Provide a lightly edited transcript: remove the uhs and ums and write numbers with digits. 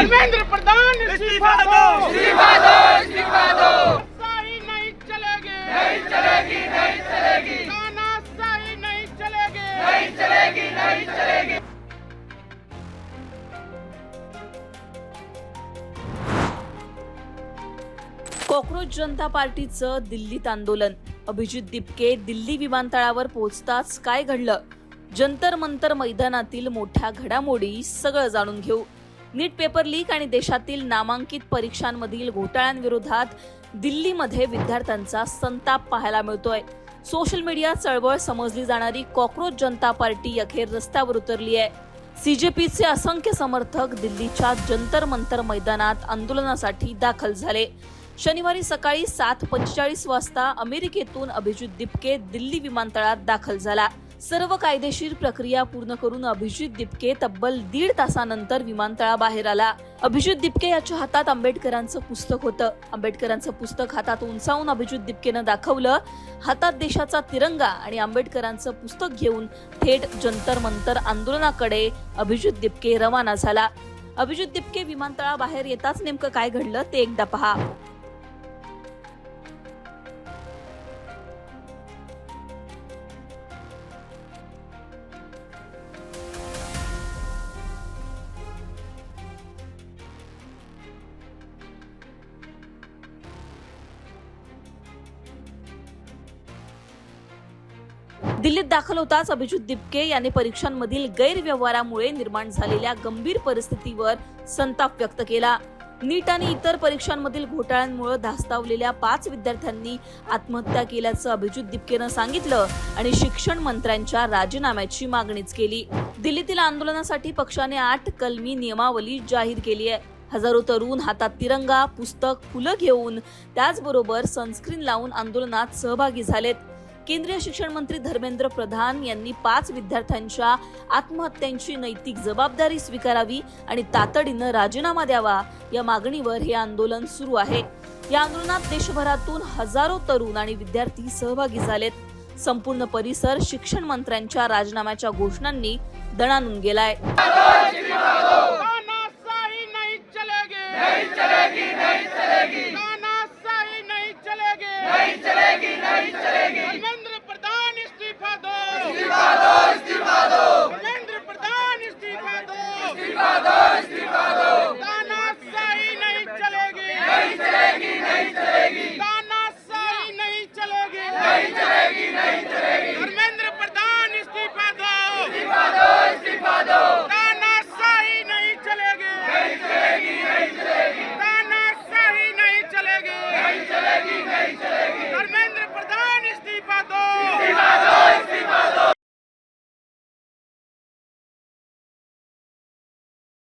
धर्मेंद्र प्रधान इस्तीफा दो, इस्तीफा दो, इस्तीफा दो। तानाशाही नहीं चलेगी, नहीं चलेगी, नहीं चलेगी। तानाशाही नहीं चलेगी, नहीं चलेगी, नहीं चलेगी। कॉकरोच जनता पार्टीचं दिल्लीत आंदोलन। अभिजित दिपके दिल्ली विमानतळावर पोहोचताच काय घडलं, जंतर मंतर मैदानातील मोठ्या घडामोडी सगळं जाणून घेऊ। नीट पेपर लीक आणि देशातील नामांकित परीक्षांमधील घोटाळ्यांविरोधात दिल्लीमध्ये विद्यार्थ्यांचा संताप पाहायला मिळतोय। सोशल मीडिया चळवळ समजली जाणारी कॉकरोच जनता पार्टी अखेर रस्त्यावर उतरली आहे। सीजेपीचे असंख्य समर्थक दिल्लीच्या जंतर मंतर मैदानात आंदोलनासाठी दाखल झाले। शनिवारी सकाळी 7:45 वाजता अमेरिकेतून अभिजित दिपके दिल्ली विमानतळात दाखल झाला। सर्व कायदेशीर प्रक्रिया पूर्ण करून अभिजित दिपके तब्बल 1.5 तासानंतर विमानतळाबाहेर आला। अभिजित दिपके याच्या हातात आंबेडकरांचं पुस्तक होतं। आंबेडकरांचं पुस्तक हातात उंचावून अभिजित दिपकेनं दाखवलं। हातात देशाचा तिरंगा आणि आंबेडकरांचं पुस्तक घेऊन थेट जंतर मंतर आंदोलनाकडे अभिजित दिपके रवाना झाला। अभिजित दिपके विमानतळाबाहेर येताच नेमकं काय घडलं ते एकदा पहा। दिल्लीत दाखल होताच अभिजित दिपके यांनी परीक्षांमधील गैरव्यवहारामुळे निर्माण झालेल्या गंभीर परिस्थितीवर संताप व्यक्त केला। नीट आणि इतर परीक्षांमधील घोटाळ्यांमुळे धास्तावलेल्या 5 विद्यार्थ्यांनी आत्महत्या केल्याचं अभिजित दिपकेनं सांगितलं आणि शिक्षण मंत्र्यांच्या राजीनाम्याची मागणीच केली। दिल्लीतील आंदोलनासाठी पक्षाने 8 कलमी नियमावली जाहीर केली आहे। हजारो तरुण हातात तिरंगा, पुस्तक, फुलं घेऊन त्याचबरोबर सनस्क्रीन लावून आंदोलनात सहभागी झालेत। केंद्रीय शिक्षण मंत्री धर्मेंद्र प्रधान यांनी 5 विद्यार्थ्यांच्या आत्महत्यांची नैतिक जबाबदारी स्वीकारावी आणि तातडीनं राजीनामा द्यावा या मागणीवर हे आंदोलन सुरू आहे। या आंदोलनात देशभरातून हजारो तरुण आणि विद्यार्थी सहभागी झालेत। संपूर्ण परिसर शिक्षण मंत्र्यांच्या राजीनाम्याच्या घोषणांनी दणाणून गेलाय। तानाशाही नहीं चलेगी, नहीं चलेगी, नहीं चलेगी।